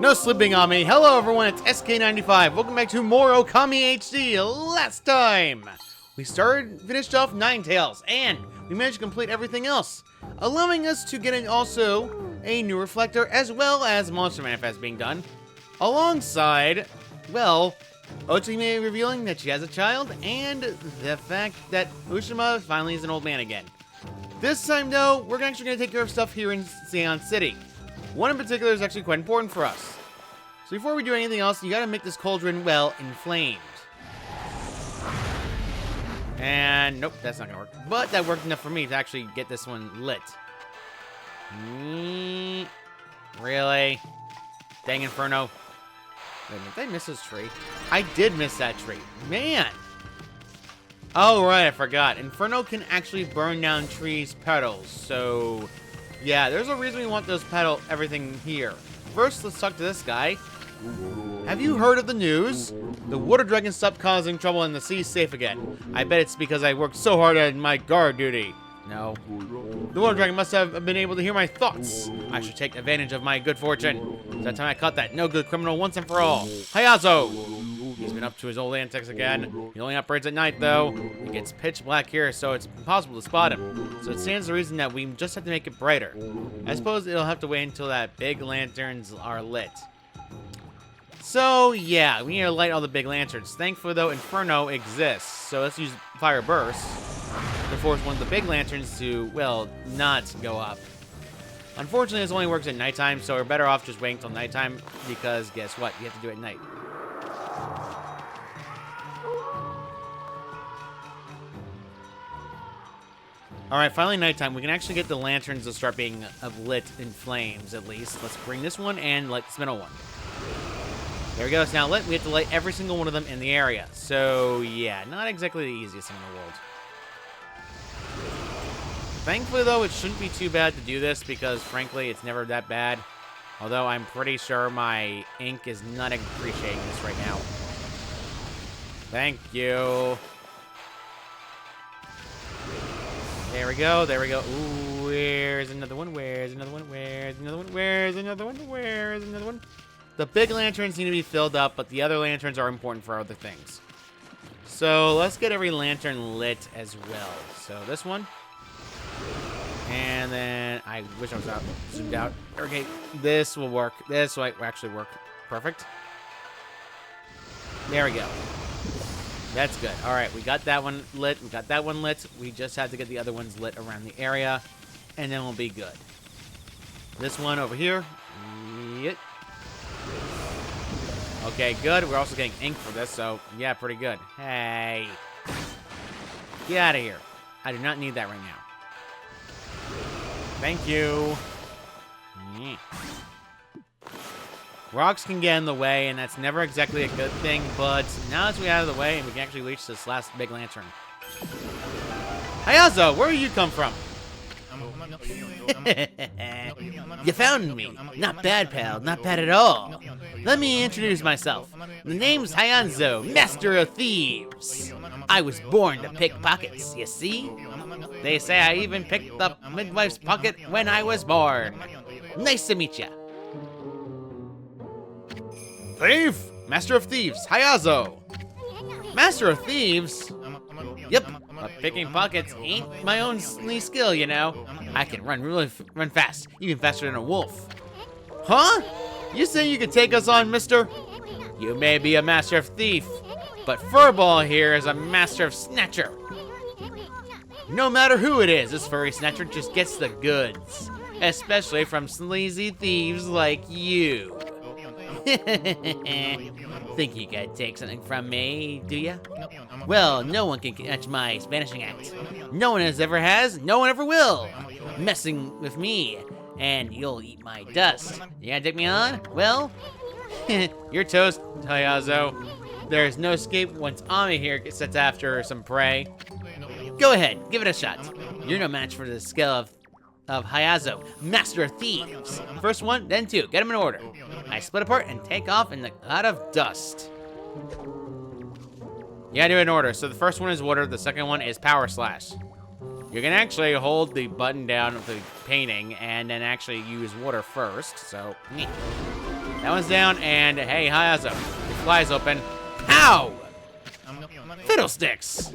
No sleeping on me. Hello everyone, it's SK95. Welcome back to more Okami HD. Last time, we finished off Ninetales, and we managed to complete everything else, allowing us to get also a new reflector, as well as Monster Manifest being done, alongside, well, Okami revealing that she has a child, and the fact that Ushima finally is an old man again. This time, though, we're actually going to take care of stuff here in Sei'an City. One in particular is actually quite important for us. So before we do anything else, you gotta make this cauldron, well, inflamed. And nope, that's not gonna work. But that worked enough for me to actually get this one lit. Really? Dang Inferno. Wait a minute, did I miss this tree? I did miss that tree. Man! Oh, right, I forgot. Inferno can actually burn down trees' petals, so... yeah, there's a reason we want those everything here. First, let's talk to this guy. Have you heard of the news? The water dragon stopped causing trouble and the sea's safe again. I bet it's because I worked so hard at my guard duty. No. The water dragon must have been able to hear my thoughts. I should take advantage of my good fortune. It's that time I caught that no-good criminal once and for all. Hayazo! He's been up to his old antics again. He only operates at night, though. It gets pitch black here, so it's impossible to spot him. So it stands to reason that we just have to make it brighter. I suppose it'll have to wait until that big lanterns are lit. So, yeah, we need to light all the big lanterns. Thankfully, though, Inferno exists. So let's use Fire Burst to force one of the big lanterns to, well, not go up. Unfortunately, this only works at nighttime, so we're better off just waiting till nighttime, because guess what? You have to do it at night. Alright, finally nighttime. We can actually get the lanterns to start being lit in flames, at least. Let's bring this one and light this middle one. There we go. It's now lit. We have to light every single one of them in the area. So, yeah, not exactly the easiest thing in the world. Thankfully, though, it shouldn't be too bad to do this because, frankly, it's never that bad. Although I'm pretty sure my ink is not appreciating this right now. Thank you. There we go, there we go. Ooh, where's another one? Where's another one? Where's another one? Where's another one? Where's another one? The big lanterns need to be filled up, but the other lanterns are important for other things. So let's get every lantern lit as well. So this one. And then, I wish I was zoomed out. Okay, this will work. This will actually work. Perfect. There we go. That's good. All right, we got that one lit. We got that one lit. We just have to get the other ones lit around the area, and then we'll be good. This one over here. Yep. Okay, good. We're also getting ink for this, so yeah, pretty good. Hey. Get out of here. I do not need that right now. Thank you. Yeah. Rocks can get in the way, and that's never exactly a good thing, but now that we're out of the way, and we can actually reach this last big lantern. Hayazo, where do you come from? You found me. Not bad, pal. Not bad at all. Let me introduce myself. The name's Hayazo, Master of Thieves. I was born to pick pockets, you see? They say I even picked the midwife's pocket when I was born. Nice to meet ya. Thief! Master of Thieves, Hayazo. Master of Thieves? Yep. But picking pockets ain't my only skill, you know. I can run fast, even faster than a wolf. Huh? You say you could take us on, mister? You may be a master of thief, but Furball here is a master of snatcher. No matter who it is, this furry snatcher just gets the goods. Especially from sleazy thieves like you. Think you could take something from me, do ya? Well, no one can catch my vanishing act. No one no one ever will. Messing with me, and you'll eat my dust. You gonna take me on? Well, you're toast, Hayazo. There's no escape once Ami here sets after some prey. Go ahead, give it a shot. You're no match for the skill of Hayazo, Master of Thieves. First one, then two. Get them in order. I split apart and take off in the cloud of dust. Yeah, do it in order. So the first one is water. The second one is power slash. You can actually hold the button down of the painting and then actually use water first. So, That one's down, and hey, Hayazo. Your fly's open. Ow! Fiddlesticks!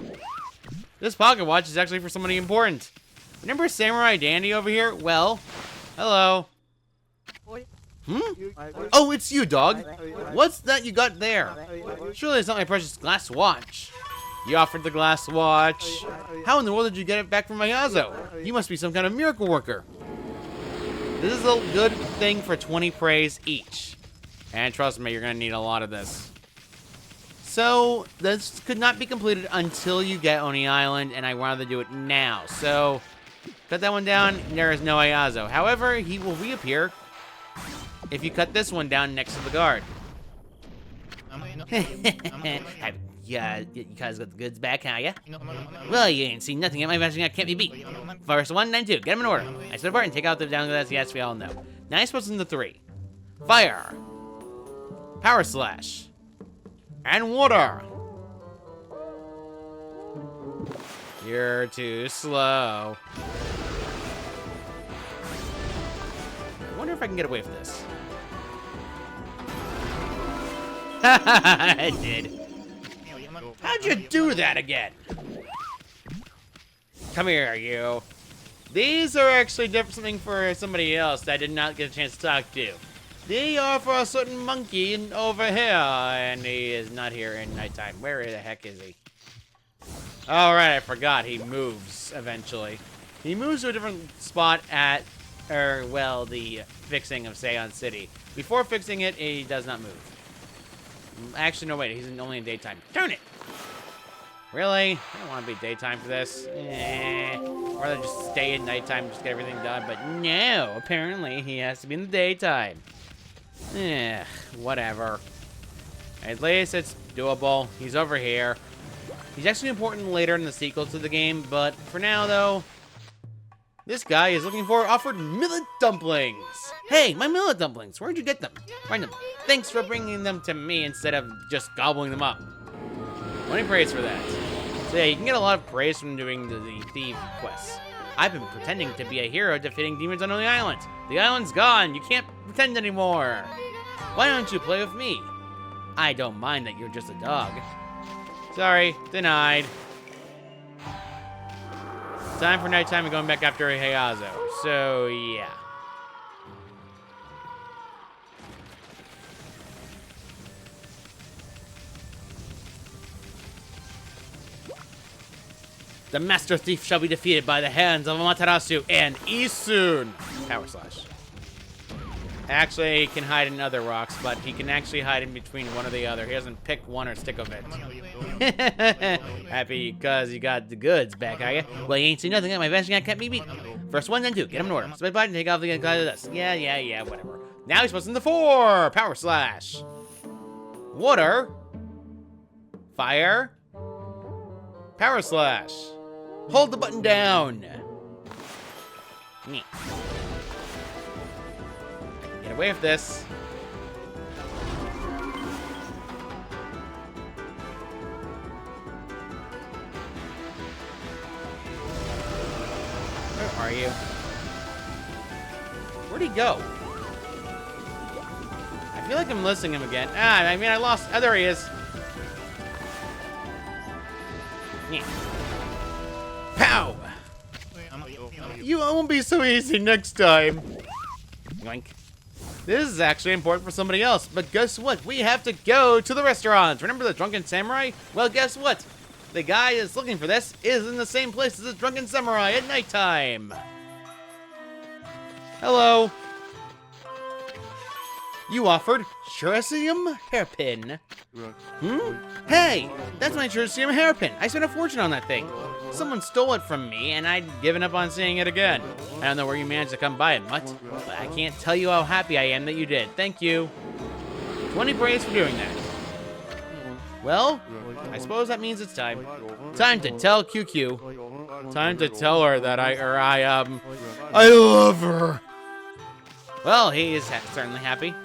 This pocket watch is actually for somebody important. Remember Samurai Dandy over here? Well, hello. Oh, it's you, dog. What's that you got there? Surely it's not my precious glass watch. You offered the glass watch. How in the world did you get it back from Hayazo? You must be some kind of miracle worker. This is a good thing for 20 praise each. And trust me, you're going to need a lot of this. So, this could not be completed until you get Oni Island, and I wanted to do it now. So, cut that one down, there is no Hayazo. However, he will reappear if you cut this one down next to the guard. Yeah, you guys got the goods back, huh, ya? Well, you ain't seen nothing yet. My version can't be beat. First one, then two. Get them in order. I split apart and take out the down glass. Yes, we all know. Now I suppose in the three. Fire. Power slash. And water. You're too slow. I wonder if I can get away with this. I did. How'd you do that again? Come here, you. These are actually something for somebody else that I did not get a chance to talk to. They are for a certain monkey over here, and he is not here in nighttime. Where the heck is he? Alright, I forgot. He moves eventually. He moves to a different spot at, well, the fixing of Sei'an City. Before fixing it, he does not move. Actually, no, wait. He's only in daytime. Turn it! Really? I don't want to be daytime for this. Or rather just stay at nighttime and just get everything done. But no, apparently he has to be in the daytime. Whatever. At least it's doable. He's over here. He's actually important later in the sequel to the game, but for now, though, this guy is looking for offered millet dumplings. Hey, my millet dumplings. Where'd you get them? Find them. Thanks for bringing them to me instead of just gobbling them up. Only praise for that. So yeah, you can get a lot of praise from doing the thief quests. I've been pretending to be a hero defeating demons on the island. The island's gone. You can't pretend anymore. Why don't you play with me? I don't mind that you're just a dog. Sorry, denied. Time for nighttime and going back after a Hayazo. So yeah. The Master Thief shall be defeated by the hands of Amaterasu and Isun. Power slash. Actually, he can hide in other rocks, but he can actually hide in between one or the other. He doesn't pick one or stick of it. Happy because you got the goods back, are you? Well, you ain't seen nothing. My vanishing cat can't be beat. First one, then two. Get him in order. Split button, take off the guy of this. Yeah, whatever. Now he's supposed in the four. Power slash. Water. Fire. Power slash. Hold the button down. Get away with this. Where are you? Where'd he go? I feel like I'm missing him again. I mean, I lost. Oh, there he is. Pow! You won't be so easy next time. Yoink. This is actually important for somebody else, but guess what? We have to go to the restaurant. Remember the drunken samurai? Well, guess what? The guy that's looking for this is in the same place as the drunken samurai at nighttime. Hello. You offered Churasium hairpin. Hey, that's my Churasium hairpin. I spent a fortune on that thing. Someone stole it from me, and I'd given up on seeing it again. I don't know where you managed to come by it, mutt, but I can't tell you how happy I am that you did. Thank you. 20 praise for doing that. Well, I suppose that means it's time. Time to tell QQ. Time to tell her that I love her. Well, he is certainly happy.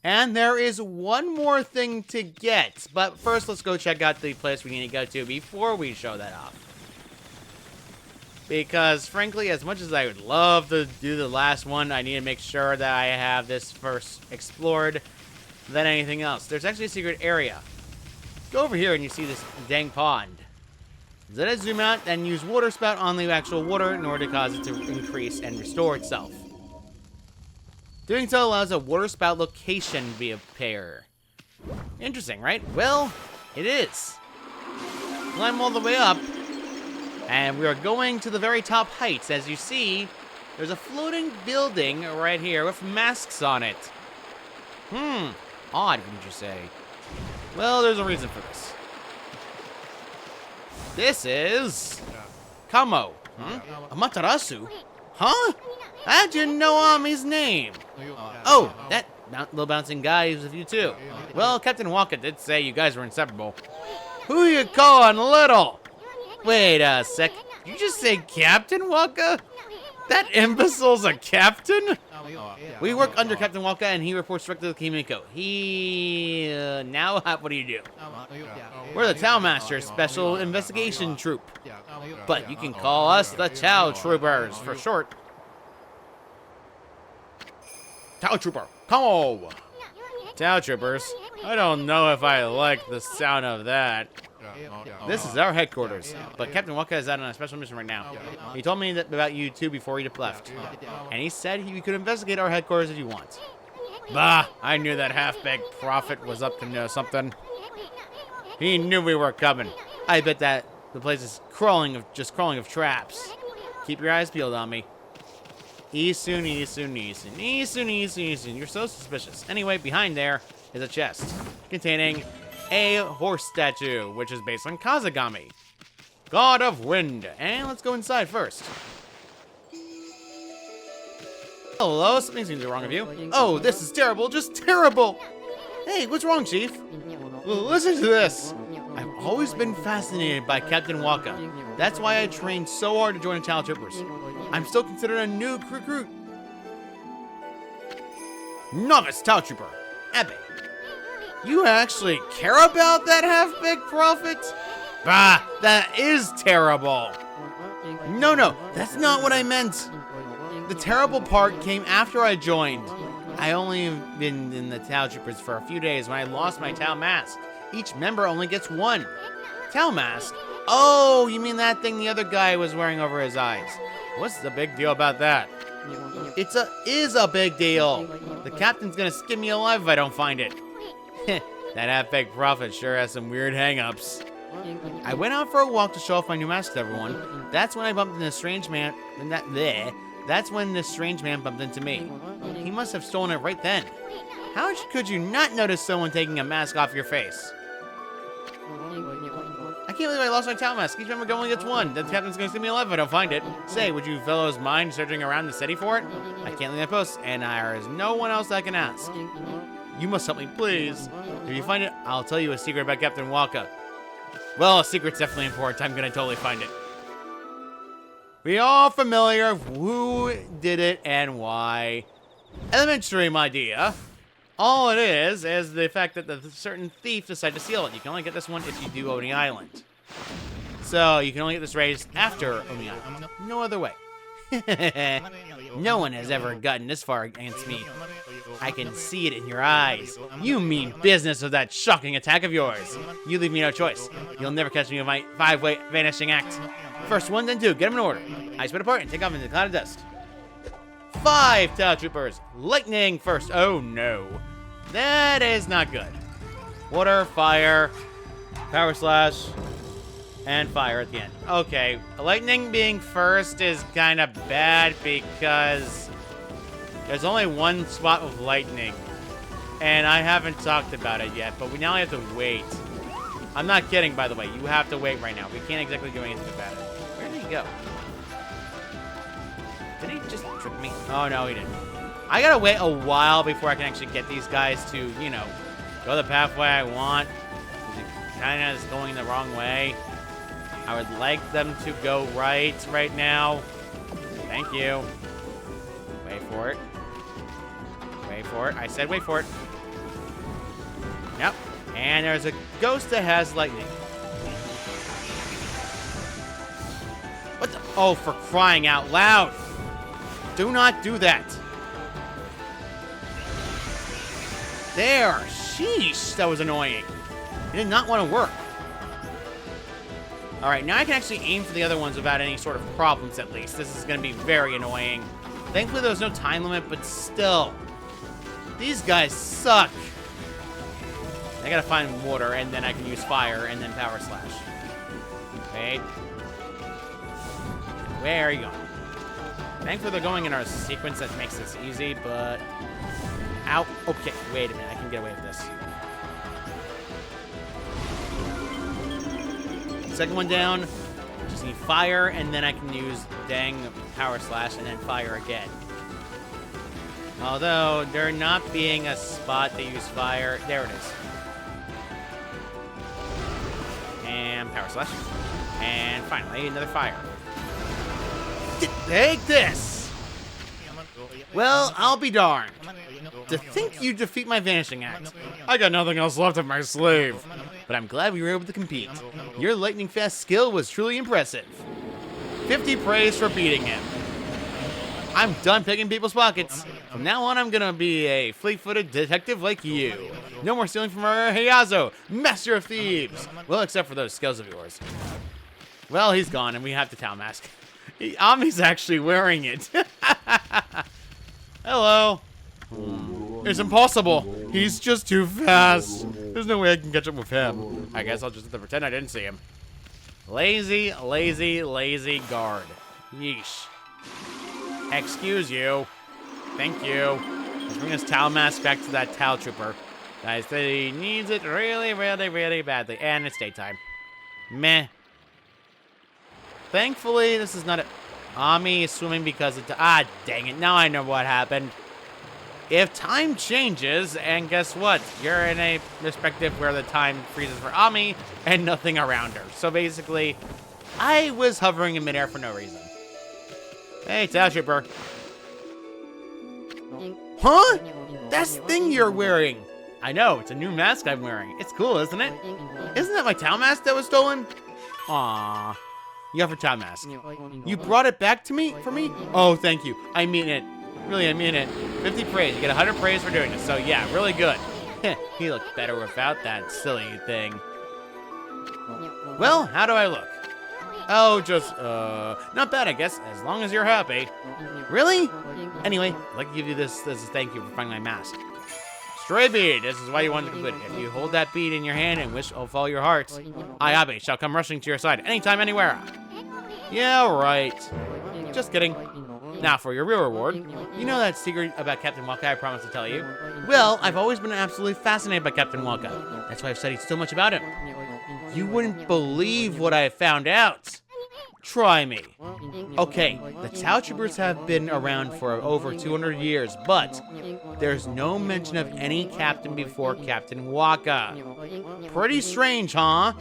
And there is one more thing to get, but first let's go check out the place we need to go to before we show that off. Because, frankly, as much as I would love to do the last one, I need to make sure that I have this first explored than anything else. There's actually a secret area. Go over here and you see this dang pond. Let it zoom out and use water spout on the actual water in order to cause it to increase and restore itself. Doing so allows a water spout location to be a pair. Interesting, right? Well, it is. Climb all the way up, and we are going to the very top heights. As you see, there's a floating building right here with masks on it. Odd, wouldn't you say? Well, there's a reason for this. This is Kamo. Amaterasu? Huh? How'd you know his name? Oh, that little bouncing guy is with you too. Well, Captain Waka did say you guys were inseparable. Who you calling little? Wait a sec. Did you just say Captain Waka? That imbecile's a captain? We work under Captain Waka, and he reports directly to Kimiko. Now what do you do? We're the Tao Master Special Investigation Troop. But you can call us the Tao Troopers for short. Tao Trooper, come on! Tao Troopers, I don't know if I like the sound of that. This is our headquarters, but Captain Waka is out on a special mission right now. He told me about you two before he left, and he said he could investigate our headquarters if you want. Bah, I knew that half-baked prophet was up to know something. He knew we were coming. I bet that the place is crawling of traps. Keep your eyes peeled on me. Isun. You're so suspicious. Anyway, behind there is a chest containing a horse statue, which is based on Kazagami, god of wind. And let's go inside first. Hello, something seems wrong with you. Oh, this is terrible, just terrible. Hey, what's wrong, Chief? Listen to this. I've always been fascinated by Captain Waka. That's why I trained so hard to join the Tao Troopers. I'm still considered a new recruit. Novice Tao Trooper, Abe. You actually care about that half-baked prophet? Bah, that is terrible. No, that's not what I meant. The terrible part came after I joined. I only been in the Tao Troopers for a few days when I lost my Tao mask. Each member only gets one. Tao mask? Oh, you mean that thing the other guy was wearing over his eyes. What's the big deal about that? It is a big deal. The captain's gonna skin me alive if I don't find it. That half-baked prophet sure has some weird hang-ups. I went out for a walk to show off my new mask to everyone. That's when I bumped into a strange man. That's when this strange man bumped into me. He must have stolen it right then. How could you not notice someone taking a mask off your face? I can't believe I lost my Tao mask. Each member only gets one. The captain's gonna skin me alive if I don't find it. Say, would you fellows mind searching around the city for it? I can't leave my post, and there is no one else I can ask. You must help me, please. If you find it, I'll tell you a secret about Captain Waka. Well, a secret's definitely important. I'm gonna totally find it. We all familiar with who did it and why. Elementary, my dear. All it is the fact that the certain thief decided to steal it. You can only get this one if you do Oni Island. So you can only get this raised after Oni Island. No other way. No one has ever gotten this far against me. I can see it in your eyes. You mean business with that shocking attack of yours. You leave me no choice. You'll never catch me with my 5-way vanishing act. First one, then two. Get them in order. I split apart and take off into the cloud of dust. 5 Tao Troopers. Lightning first. Oh, no. That is not good. Water, fire, power slash, and fire at the end. Okay, lightning being first is kind of bad because there's only one spot with lightning. And I haven't talked about it yet, but we now have to wait. I'm not kidding, by the way. You have to wait right now. We can't exactly do anything about it. Where did he go? Did he just trick me? Oh, no, he didn't. I gotta wait a while before I can actually get these guys to, you know, go the pathway I want. It kind of is going the wrong way. I would like them to go right now. Thank you. Wait for it. Wait for it. I said wait for it. Yep. And there's a ghost that has lightning. What the? Oh, for crying out loud. Do not do that. There. Sheesh. That was annoying. It did not want to work. All right, now I can actually aim for the other ones without any sort of problems, at least. This is going to be very annoying. Thankfully, there was no time limit, but still. These guys suck. I gotta find water, and then I can use fire, and then power slash. Wait. Where are you going? Thankfully, they're going in our sequence that makes this easy, but... Ow. Okay, wait a minute. I can get away with this. Second one down. Just need fire, and then I can use dang power slash, and then fire again. Although, there not being a spot to use fire... There it is. And power slash. And finally, another fire. Take this! Well, I'll be darned. To think you defeat my vanishing act. I got nothing else left up my sleeve. But I'm glad we were able to compete. Your lightning fast skill was truly impressive. 50 praise for beating him. I'm done picking people's pockets. From now on, I'm gonna be a fleet-footed detective like you. No more stealing from our Heihazo, Master of Thieves. Well, except for those skills of yours. Well, he's gone, and we have the Tau Mask. Ami's actually wearing it. Hello. It's impossible. He's just too fast. There's no way I can catch up with him. I guess I'll just have to pretend I didn't see him. Lazy, lazy, lazy guard. Yeesh. Excuse you. Thank you. Let's bring this Tau Mask back to that Tau Trooper. Guys, he needs it really, really, really badly. And it's daytime. Meh. Thankfully, this is not a... Ami is swimming because of... Ah, dang it. Now I know what happened. If time changes, and guess what? You're in a perspective where the time freezes for Ami and nothing around her. So basically, I was hovering in midair for no reason. Hey, Tau Trooper. Huh? That's the thing you're wearing. I know, it's a new mask I'm wearing. It's cool, isn't it? Isn't that my Tau Mask that was stolen? Aww. You have a Tau Mask. You brought it back to me? For me? Oh, thank you. I mean it. Really, I mean it. 50 praise. You get 100 praise for doing this. So yeah, really good. He looked better without that silly thing. Well, how do I look? Oh, just, not bad, I guess, as long as you're happy. Really? Anyway, I'd like to give you this as a thank you for finding my mask. Stray bead, this is why you want to complete it. If you hold that bead in your hand and wish of all your hearts, Ayabe shall come rushing to your side anytime, anywhere. Yeah, right. Just kidding. Now, for your real reward, you know that secret about Captain Waka I promised to tell you? Well, I've always been absolutely fascinated by Captain Waka. That's why I've studied so much about him. You wouldn't believe what I have found out. Try me. Okay, the Tau Troopers have been around for over 200 years, but there's no mention of any captain before Captain Waka. Pretty strange, huh?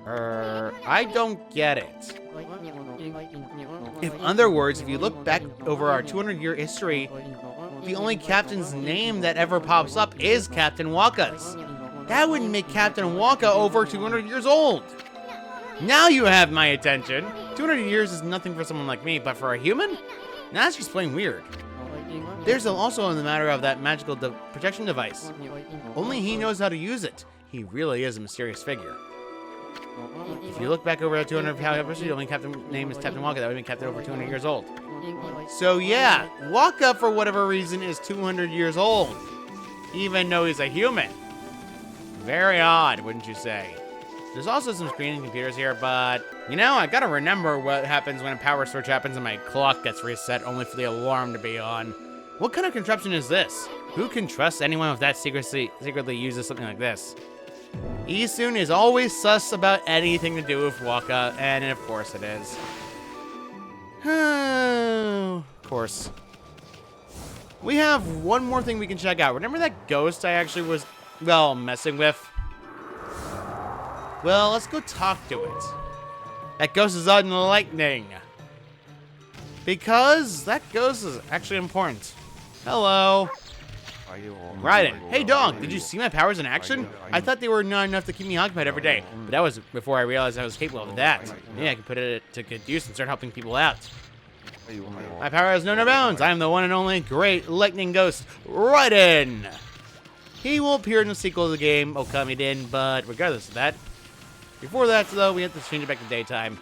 I don't get it. In other words, if you look back over our 200-year history, the only captain's name that ever pops up is Captain Waka's. That would make Captain Waka over 200 years old. Now you have my attention. 200 years is nothing for someone like me, but for a human? That's just plain weird. There's also the matter of that magical protection device. Only he knows how to use it. He really is a mysterious figure. If you look back over at 200 history, the only captain name is Captain Waka. That would be Captain over 200 years old. So yeah, Waka, for whatever reason, is 200 years old. Even though he's a human. Very odd, wouldn't you say? There's also some screening computers here, but, you know, I gotta remember what happens when a power switch happens and my clock gets reset, only for the alarm to be on. What kind of contraption is this? Who can trust anyone if that secretly uses something like this? Isun is always sus about anything to do with Waka, and of course it is. Of course. We have one more thing we can check out. Remember that ghost I actually was, well, messing with? Well, let's go talk to it. That ghost is on lightning. Because that ghost is actually important. Hello. Raiden, hey dog, did you see my powers in action? I thought they were not enough to keep me occupied every day, but that was before I realized I was capable of that. Maybe I can put it to good use and start helping people out. My power has no bounds. I am the one and only great lightning ghost, Raiden. He will appear in the sequel of the game, Okami did, but regardless of that, before that, though, we have to change it back to daytime.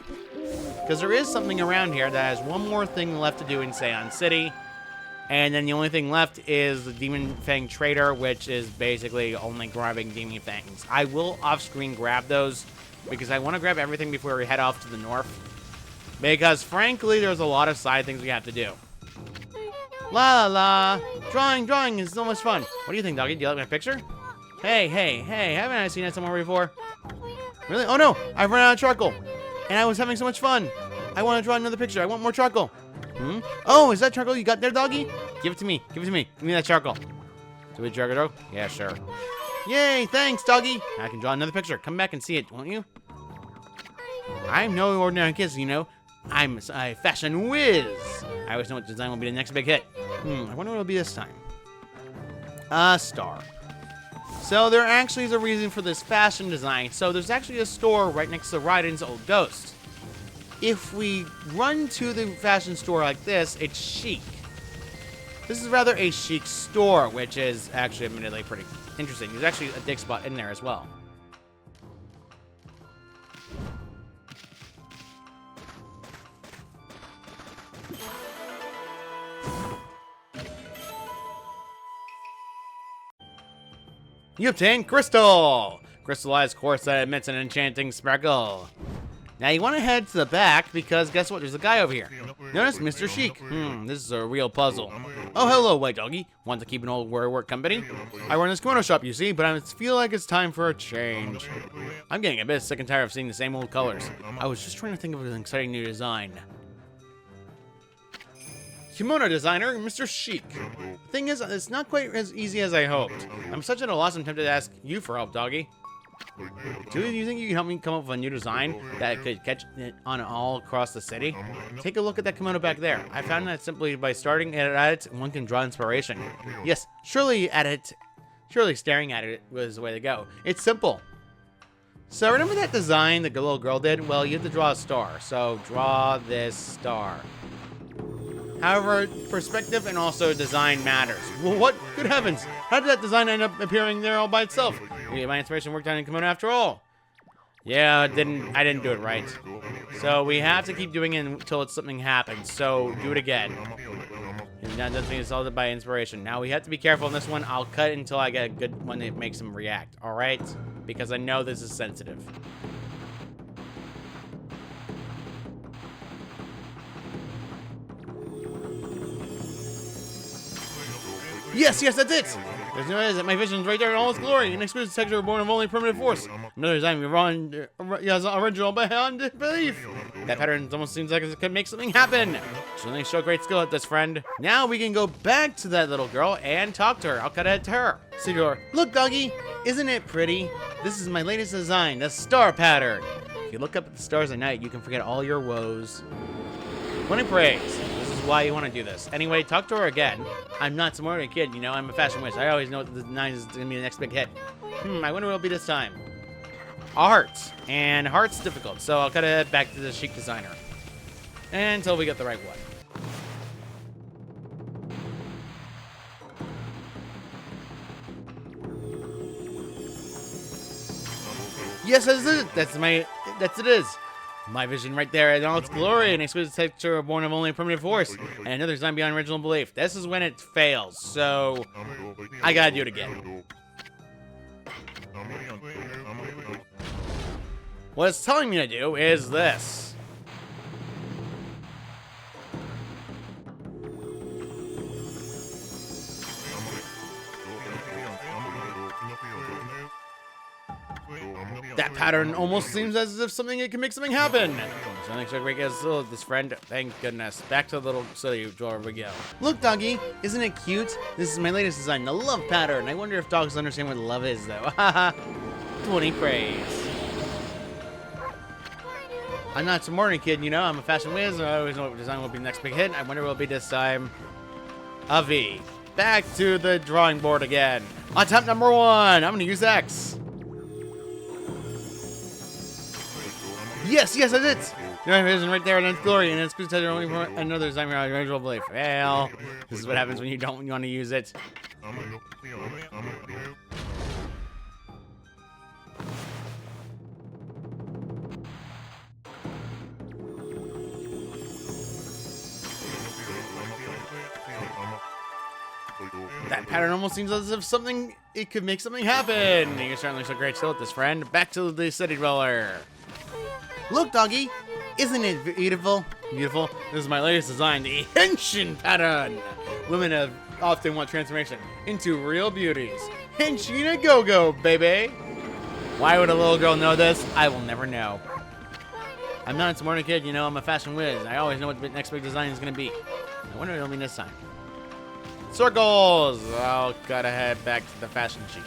Because there is something around here that has one more thing left to do in Sei'an City. And then the only thing left is the Demon Fang Trader, which is basically only grabbing Demon Fangs. I will off-screen grab those, because I want to grab everything before we head off to the north. Because, frankly, there's a lot of side things we have to do. La la la! Drawing is so much fun. What do you think, doggy? Do you like my picture? Hey, haven't I seen that somewhere before? Really? Oh no! I've run out of charcoal! And I was having so much fun! I want to draw another picture. I want more charcoal. Oh, is that charcoal you got there, doggy? Give it to me. Give me that charcoal. Do we charcoal? Yeah, sure. Yay, thanks, doggy. I can draw another picture. Come back and see it, won't you? I'm no ordinary kid, you know. I'm a fashion whiz. I always know what design will be the next big hit. I wonder what it'll be this time. A star. So there actually is a reason for this fashion design. So there's actually a store right next to Raiden's old ghost. If we run to the fashion store like this, it's chic. This is rather a chic store, which is actually admittedly pretty interesting. There's actually a dig spot in there as well. You obtain Crystal! Crystallized quartz that emits an enchanting sparkle. Now you want to head to the back because guess what? There's a guy over here. Notice Mr. Chic. This is a real puzzle. Oh, hello, white doggy. Want to keep an old work company? I run this kimono shop, you see, but I feel like it's time for a change. I'm getting a bit sick and tired of seeing the same old colors. I was just trying to think of an exciting new design. Kimono designer, Mr. Chic. The thing is, it's not quite as easy as I hoped. I'm such at a loss I'm tempted to ask you for help, doggy. Do you think you can help me come up with a new design that could catch it on all across the city? Take a look at that kimono back there. I found that simply by starting at it, one can draw inspiration. Yes, surely staring at it was the way to go. It's simple. So remember that design the little girl did? Well, you have to draw a star. So draw this star. However, perspective and also design matters. Well, what? Good heavens! How did that design end up appearing there all by itself? Maybe my inspiration worked on a kimono after all. Yeah, I didn't do it right. So we have to keep doing it until something happens. So do it again. And that doesn't mean it's all by inspiration. Now we have to be careful in this one. I'll cut until I get a good one that makes him react. All right? Because I know this is sensitive. Yes, that's it! There's no way that my vision's right there in all its glory. An exquisite texture born of only primitive force. Another design wrong, original beyond belief. That pattern almost seems like it could make something happen. Certainly show great skill at this, friend. Now we can go back to that little girl and talk to her. I'll cut it to her. Sidor, look, doggy, isn't it pretty? This is my latest design, the star pattern. If you look up at the stars at night, you can forget all your woes. Winning praise. This is why you want to do this. Anyway, talk to her again. I'm not some ordinary kid, you know. I'm a fashion whiz. I always know what the design is going to be the next big hit. I wonder what it'll be this time. Art. And heart's difficult, so I'll cut it back to the chic designer. Until we get the right one. Yes, that's it is. My vision right there in all its glory, an exquisite texture born of only primitive force, and another design beyond original belief. This is when it fails, so I gotta do it again. What it's telling me to do is this. That pattern almost seems as if it can make something happen. Something so great as this friend. Thank goodness. Back to the little city drawer we go. Look, doggy, isn't it cute? This is my latest design, the love pattern. I wonder if dogs understand what love is, though. Haha. 20 praise. I'm not some morning kid, you know. I'm a fashion whiz. I always know what design will be the next big hit. I wonder what will be this time. A V. back to the drawing board again. Attempt number 1. I'm gonna use X. Yes, I did. Your vision right there, and it's glory, and it's good to only for another design usually fail. This is what happens when you don't want to use it. That pattern almost seems as if it could make something happen. You're certainly so great still at this, friend. Back to the city dweller. Look, doggy. Isn't it beautiful? Beautiful. This is my latest design, the Henshin pattern. Women have often want transformation into real beauties. Henshin a go-go, baby. Why would a little girl know this? I will never know. I'm not a smart kid, you know. I'm a fashion whiz. I always know what the next big design is going to be. I wonder what it'll be this time. Circles! Oh, gotta head back to the fashion sheet.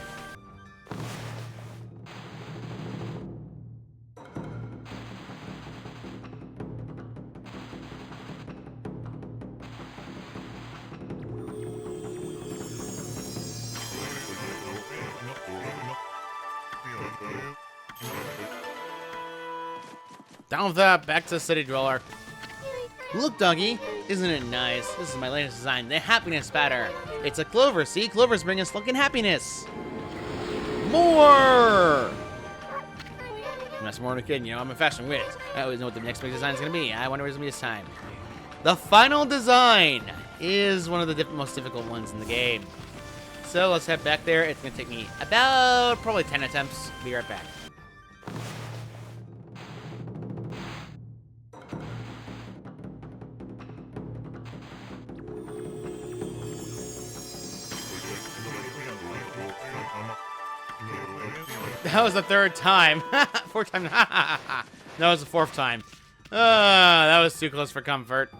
Down with that, back to the city dweller. Look, doggy, isn't it nice? This is my latest design, the happiness pattern. It's a clover, see? Clovers bring us luck and happiness. More! I'm not smart kid, you know, I'm a fashion whiz. I always know what the next big design is gonna be. I wonder what it's gonna be this time. The final design is one of the most difficult ones in the game. So let's head back there. It's gonna take me about probably 10 attempts. Be right back. That was the 3rd time. 4th time. That was the 4th time. That was too close for comfort.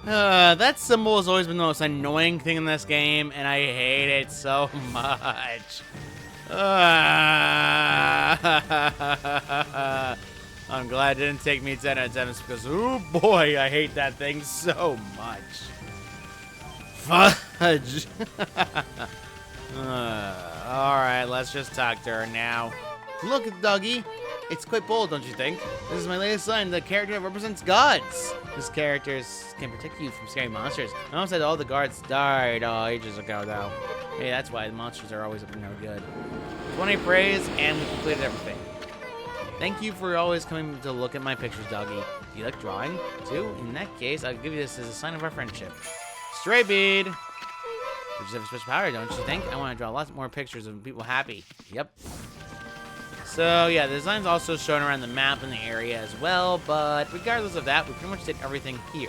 That symbol has always been the most annoying thing in this game, and I hate it so much. I'm glad it didn't take me 10 attempts because, oh boy, I hate that thing so much. Fudge. Alright, let's just talk to her now. Look, doggy. It's quite bold, don't you think? This is my latest design, the character that represents gods. This character can protect you from scary monsters. I almost said all the guards died ages ago, though. Hey, that's why the monsters are always up to no good. 20 praise, and we completed everything. Thank you for always coming to look at my pictures, doggy. Do you like drawing, too? In that case, I'll give you this as a sign of our friendship. Stray bead. You just have a special power, don't you think? I want to draw lots more pictures of people happy. Yep. So, yeah, the design's also shown around the map and the area as well, but regardless of that, we pretty much did everything here.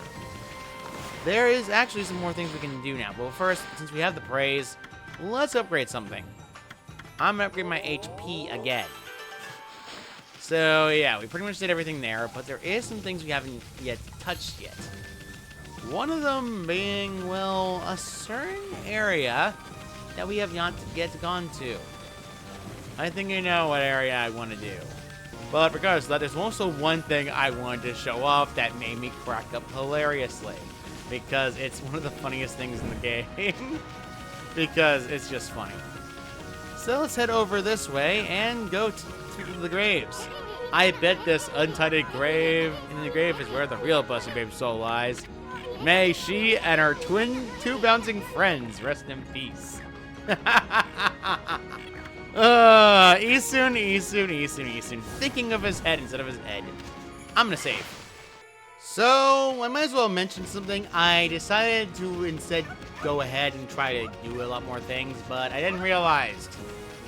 There is actually some more things we can do now, but first, since we have the praise, let's upgrade something. I'm going to upgrade my HP again. So, yeah, we pretty much did everything there, but there is some things we haven't yet touched yet. One of them being, well, a certain area that we have not yet gone to. I think you know what area I want to do. But regardless of that, there's also one thing I wanted to show off that made me crack up hilariously. Because it's one of the funniest things in the game. Because it's just funny. So let's head over this way and go to the graves. I bet this untitled grave in the grave is where the real Busty Babe's soul lies. May she and her two bouncing friends rest in peace. Isun. Thinking of his head instead of his head. I'm gonna save. So, I might as well mention something. I decided to instead go ahead and try to do a lot more things, but I didn't realize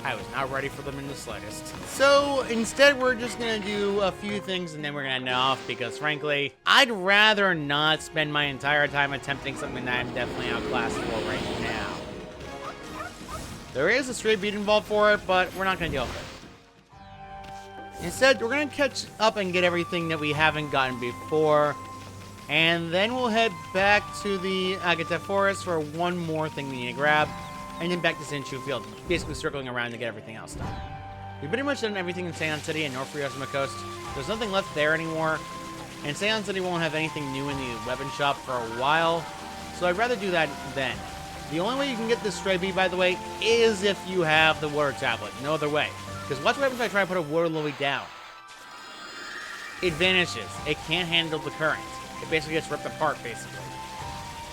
I was not ready for them in the slightest. So, instead we're just gonna do a few things and then we're gonna end off because, frankly, I'd rather not spend my entire time attempting something that I'm definitely outclassed for right now. There is a stray beat involved for it, but we're not gonna deal with it. Instead, we're gonna catch up and get everything that we haven't gotten before, and then we'll head back to the Agate Forest for one more thing we need to grab, and then back to Sei'an Field, basically circling around to get everything else done. We've pretty much done everything in Sei'an City and North Ryosima Coast. There's nothing left there anymore, and Sei'an City won't have anything new in the weapon shop for a while. So I'd rather do that then. The only way you can get this stray bead, by the way, is if you have the water tablet. No other way. Because watch what happens if I try to put a water lily down. It vanishes. It can't handle the current. It basically gets ripped apart, basically.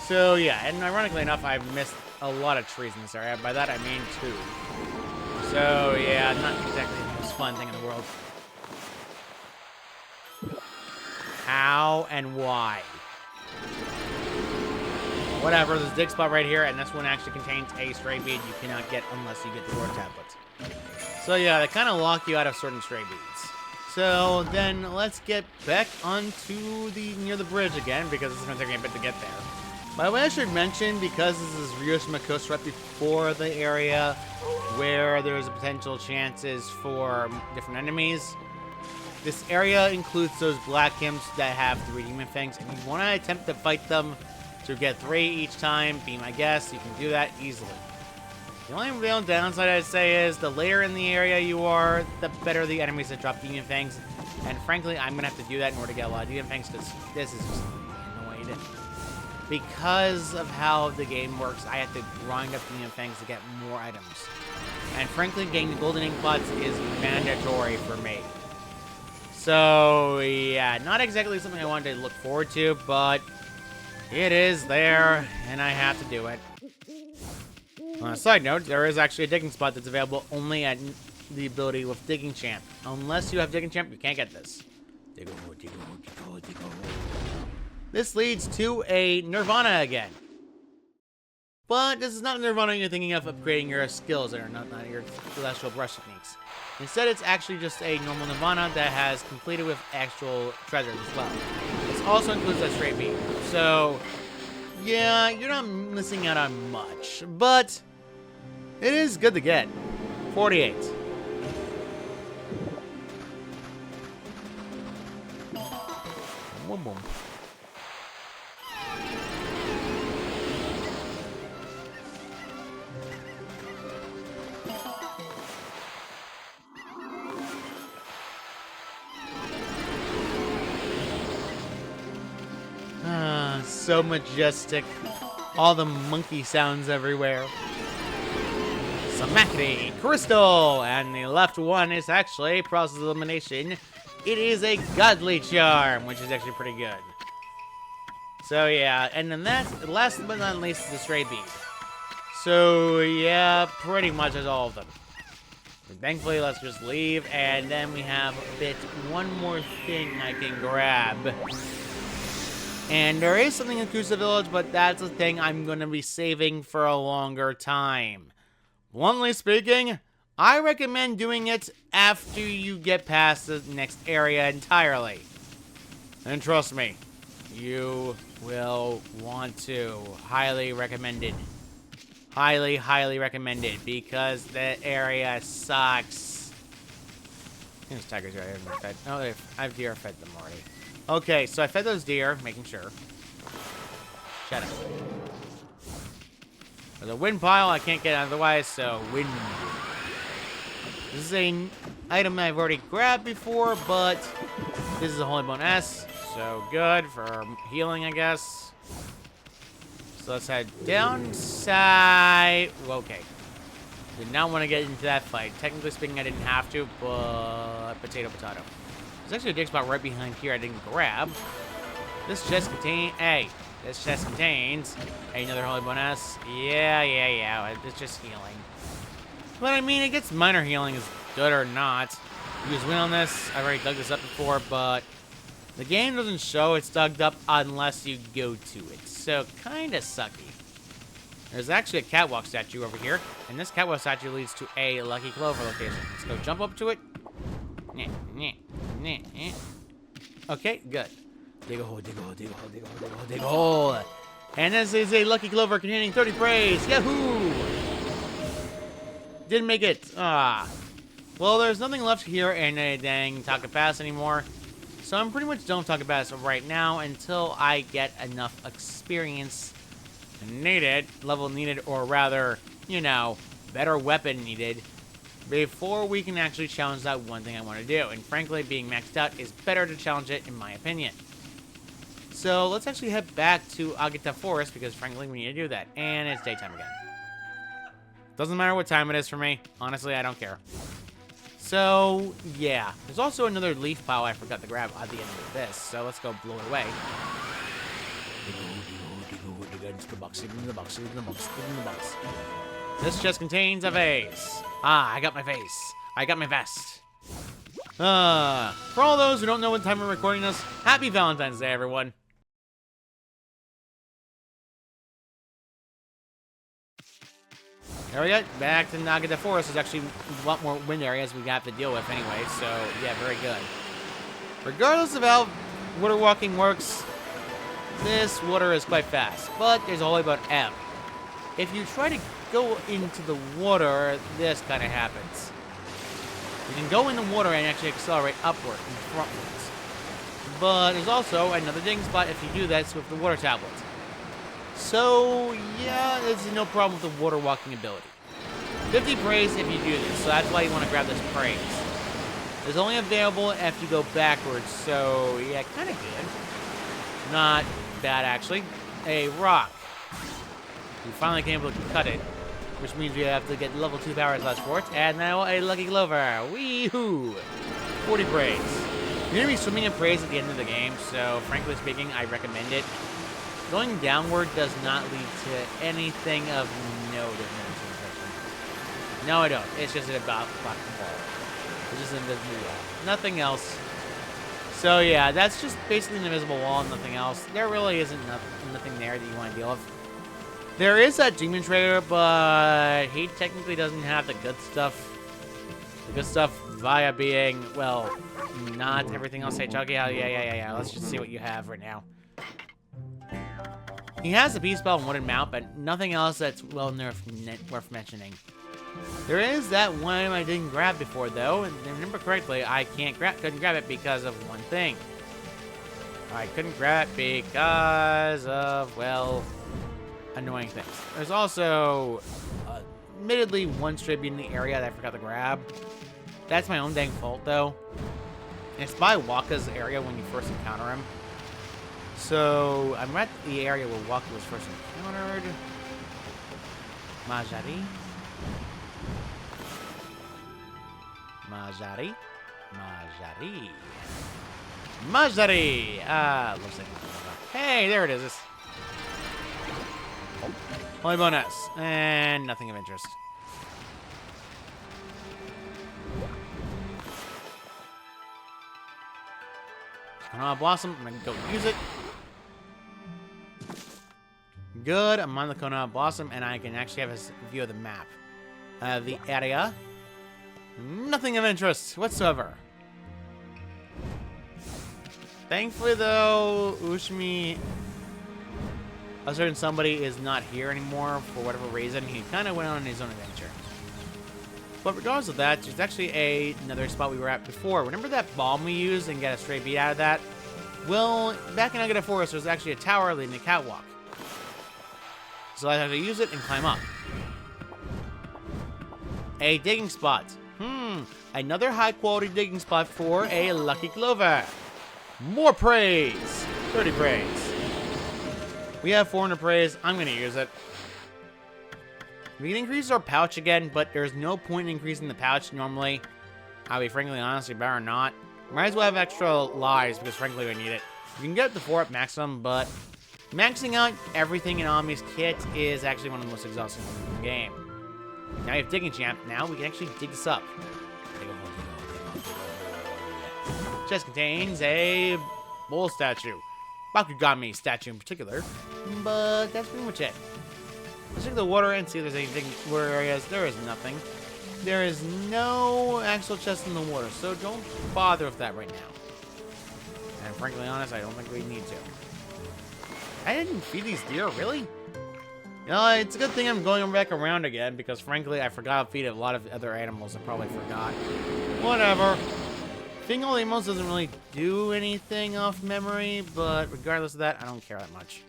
So, yeah. And ironically enough, I've missed a lot of trees in this area. By that, I mean 2. So, yeah, not exactly the most fun thing in the world. How and why? Whatever, there's a dig spot right here, and this one actually contains a stray bead you cannot get unless you get the water tablets. So yeah, they kind of lock you out of certain stray beads. So then let's get back onto near the bridge again, because it's going to take me a bit to get there. By the way, I should mention, because this is Ryoshima Coast right before the area where there's potential chances for different enemies, this area includes those black imps that have 3 demon fangs, and you want to attempt to fight them to get 3 each time. Be my guest, you can do that easily. The only real downside I'd say is the later in the area you are, the better the enemies that drop demon fangs. And frankly, I'm going to have to do that in order to get a lot of demon fangs, because this is just annoyed. Because of how the game works, I have to grind up demon fangs to get more items. And frankly, getting the golden ink pots is mandatory for me. So, yeah, not exactly something I wanted to look forward to, but it is there, and I have to do it. On a side note, there is actually a digging spot that's available only at the ability with Digging Champ. Unless you have Digging Champ, you can't get this. Diggo, diggo, diggo, diggo. This leads to a Nirvana again. But this is not Nirvana you're thinking of upgrading your skills, or not your celestial brush techniques. Instead, it's actually just a normal Nirvana that has completed with actual treasures as well. This also includes a stray bead. So, yeah, you're not missing out on much, but it is good to get. 48. Boom, boom. So majestic. All the monkey sounds everywhere. Samachri, Crystal, and the left one is actually process elimination. It is a godly charm, which is actually pretty good. So yeah, and then that's last but not least the stray bead. So yeah, pretty much is all of them. And thankfully, let's just leave, and then we have one more thing I can grab. And there is something in Kusa Village, but that's a thing I'm going to be saving for a longer time. Bluntly speaking, I recommend doing it after you get past the next area entirely. And trust me, you will want to. Highly recommended. Highly, highly recommended, because the area sucks. These tigers are fed. Oh, I've deer fed them already. Okay, so I fed those deer, making sure. Shut up. There's a wind pile I can't get otherwise, so wind. This is an item I've already grabbed before, but this is a Holy Bone S, so good for healing, I guess. So let's head downside. Okay. Did not want to get into that fight. Technically speaking, I didn't have to, but potato, potato. There's actually a dig spot right behind here I didn't grab. This chest contains... Hey, this chest contains another Holy Bone S. Yeah. It's just healing. But I mean, it gets minor healing is good or not. You just win on this. I already dug this up before, but the game doesn't show it's dug up unless you go to it. So, kind of sucky. There's actually a catwalk statue over here, and this catwalk statue leads to a Lucky Clover location. Let's go jump up to it. Okay, good. Dig a hole, dig a hole, dig a hole, dig a hole, dig a hole, dig a hole. And this is a Lucky Clover containing 30 praise. Yahoo! Didn't make it. Ah. Well, there's nothing left here in a dang Taka Pass anymore. So I'm pretty much done with Taka Pass right now until I get enough experience needed, level needed, or rather, you know, better weapon needed, before we can actually challenge that one thing I want to do. And frankly, being maxed out is better to challenge it, in my opinion. So let's actually head back to Agata Forest because frankly we need to do that. And it's daytime again. Doesn't matter what time it is for me. Honestly, I don't care. So, yeah. There's also another leaf pile I forgot to grab at the end of this. So let's go blow it away. This chest contains a vase. Ah, I got my vase. I got my vest. For all those who don't know what time we're recording this, happy Valentine's Day, everyone. There we go. Back to Nagata Forest. There's actually a lot more wind areas we have to deal with anyway, so yeah, very good. Regardless of how water walking works, this water is quite fast, but there's a whole about ebb. If you try to go into the water, this kind of happens. You can go in the water and actually accelerate upward and frontwards. But there's also another digging spot if you do that with the water tablets. So, yeah, there's no problem with the water walking ability. 50 praise if you do this, so that's why you want to grab this praise. It's only available if you go backwards, so yeah, kind of good. Not bad, actually. A rock. We finally came able to cut it, which means we have to get level 2 powers less for it, and now a lucky clover. Wee-hoo! 40 praise. You're going to be swimming in praise at the end of the game, so frankly speaking, I recommend it. Going downward does not lead to anything of note. No, I don't. It's just about black ball. It's just an invisible wall. Nothing else. So yeah, that's just basically an invisible wall, nothing else. There really isn't nothing there that you want to deal with. There is that demon trader, but he technically doesn't have the good stuff. The good stuff via being, well, not everything else. Hey, Chucky, yeah. Let's just see what you have right now. He has a beast spell and wooden mount, but nothing else that's well worth mentioning. There is that one I didn't grab before, though, and if I remember correctly, I couldn't grab it because of one thing. I couldn't grab it because of, well, annoying things. There's also, admittedly, one stray beat in the area that I forgot to grab. That's my own dang fault, though. It's by Waka's area when you first encounter him. So, I'm at the area where Waka was first encountered. Majari. Looks like... Hey, there it is. Only bonus. And nothing of interest. Konoha Blossom. I'm going to go use it. Good. I'm on the Konoha Blossom, and I can actually have a view of the map. The area. Nothing of interest whatsoever. Thankfully, though, Ushimi, a certain somebody, is not here anymore for whatever reason. He kind of went on his own adventure. But regardless of that, there's actually another spot we were at before. Remember that bomb we used and got a stray beat out of that? Well, back in Agata Forest, there's actually a tower leading to catwalk. So I have to use it and climb up. A digging spot. Another high-quality digging spot for a lucky clover. More praise. 30 praise. We have 400 praise. I'm going to use it. We can increase our pouch again, but there's no point in increasing the pouch normally. I'll be frankly honest, you better not. Might as well have extra lives because frankly we need it. You can get up to 4 up maximum, but maxing out everything in Ami's kit is actually one of the most exhausting ones in the game. Now we have Digging Champ. Now we can actually dig this up. Chest contains a bull statue. Bakugami statue in particular. But that's pretty much it. Let's check the water and see if there's anything water areas. There is nothing. There is no actual chest in the water, so don't bother with that right now. And frankly honest, I don't think we need to. I didn't feed these deer, really? You know, it's a good thing I'm going back around again, because frankly, I forgot to feed a lot of other animals I probably forgot. Whatever. Feeding all the animals doesn't really do anything off memory, but regardless of that, I don't care that much.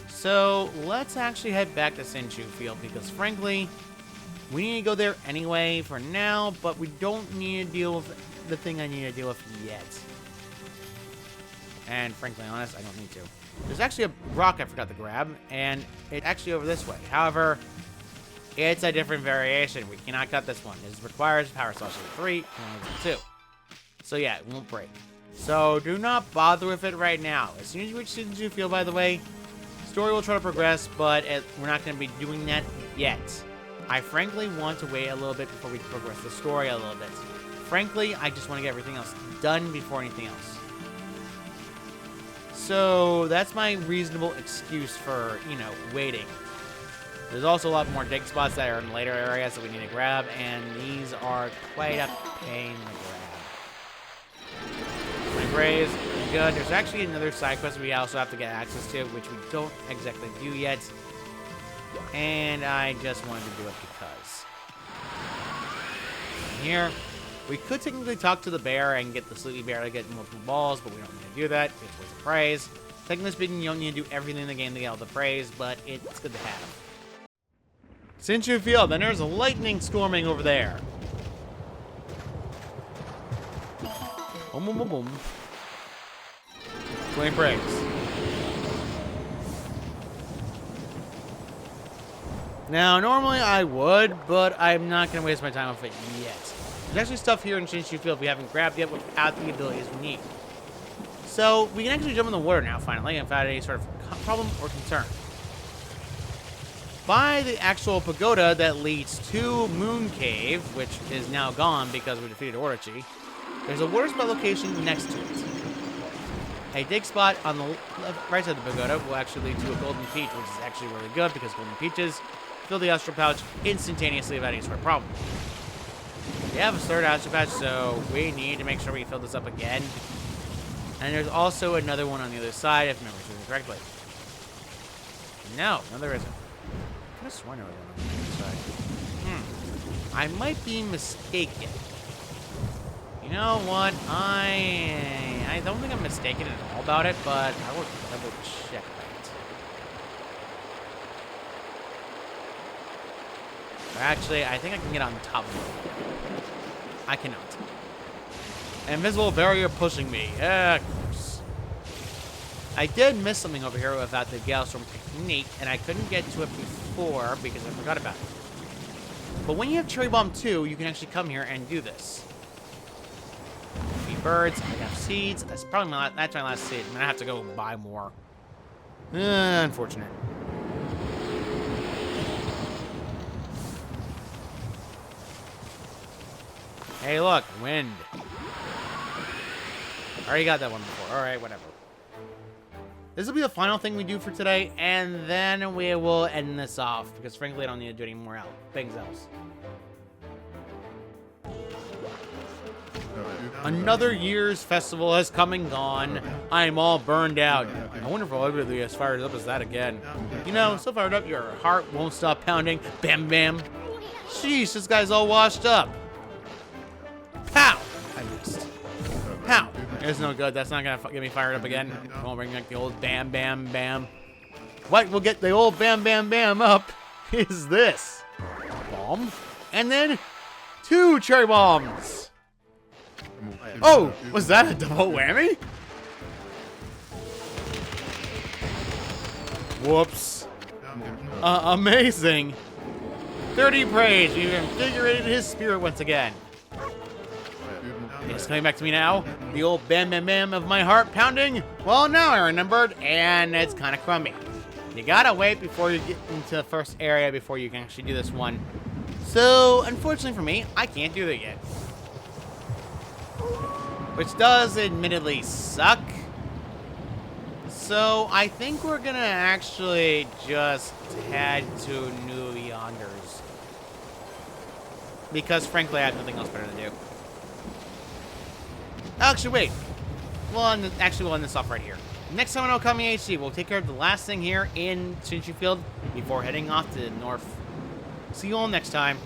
So, let's actually head back to Senchu Field, because frankly, we need to go there anyway for now, but we don't need to deal with the thing I need to deal with yet. And frankly honest, I don't need to. There's actually a rock I forgot to grab, and it's actually over this way. However, it's a different variation. We cannot cut this one. It requires power slash 3, and only 2. So yeah, it won't break. So do not bother with it right now. As soon as you reach Sei'an City, by the way, story will try to progress, but we're not going to be doing that yet. I frankly want to wait a little bit before we progress the story a little bit. Frankly, I just want to get everything else done before anything else. So that's my reasonable excuse for, you know, waiting. There's also a lot more dig spots that are in later areas that we need to grab, and these are quite a pain to grab. My graves, good. There's actually another side quest we also have to get access to, which we don't exactly do yet. And I just wanted to do it because. Here, we could technically talk to the bear and get the sleepy bear to get multiple balls, but we don't need to do that. It's worth the praise. Technically speaking, you don't need to do everything in the game to get all the praise, but it's good to have. Since you feel, then there's a lightning storming over there. Boom, boom, boom, boom. Flame breaks. Now, normally I would, but I'm not going to waste my time with it yet. There's actually stuff here in Sei'an Field we haven't grabbed yet without the abilities we need. So, we can actually jump in the water now, finally, without any sort of problem or concern. By the actual pagoda that leads to Moon Cave, which is now gone because we defeated Orochi, there's a water spot location next to it. A dig spot on the right side of the pagoda will actually lead to a golden peach, which is actually really good because golden peaches fill the astral pouch instantaneously without any sort of problem. We have a third astral pouch, so we need to make sure we fill this up again. And there's also another one on the other side, if memory serves me correctly. No, there isn't. I could have sworn there was one on the other side. I might be mistaken. You know what? I don't think I'm mistaken at all about it, but I will double check that. Actually, I think I can get on top of it. I cannot. Invisible barrier pushing me. Yeah, of course. I did miss something over here without the Galestorm technique, and I couldn't get to it before because I forgot about it. But when you have Cherry Bomb 2, you can actually come here and do this. Birds, I have seeds. That's probably that's my last seed. I'm gonna have to go buy more. Unfortunate. Hey, look, wind. Already got that one before. All right, whatever. This will be the final thing we do for today, and then we will end this off because, frankly, I don't need to do any more things else. Another year's festival has come and gone. I am all burned out. I wonder if I'll ever be as fired up as that again. You know, so fired up your heart won't stop pounding. Bam, bam. Sheesh, this guy's all washed up. Pow! I missed. Pow! It's no good. That's not gonna get me fired up again. Won't bring back the old bam, bam, bam. What will get the old bam, bam, bam up is this. Bomb. And then 2 cherry bombs. Oh, was that a double whammy? Whoops. Amazing. 30 praise. We've invigorated his spirit once again. It's coming back to me now. The old bam bam bam of my heart pounding. Well, now I remembered, and it's kind of crummy. You gotta wait before you get into the first area before you can actually do this one. So, unfortunately for me, I can't do that yet. Which does admittedly suck. So I think we're gonna actually just head to New Yonders. Because frankly, I have nothing else better to do. Actually, wait. We'll end this off right here. Next time on Okami HD, we'll take care of the last thing here in Sei'an Field before heading off to the north. See you all next time.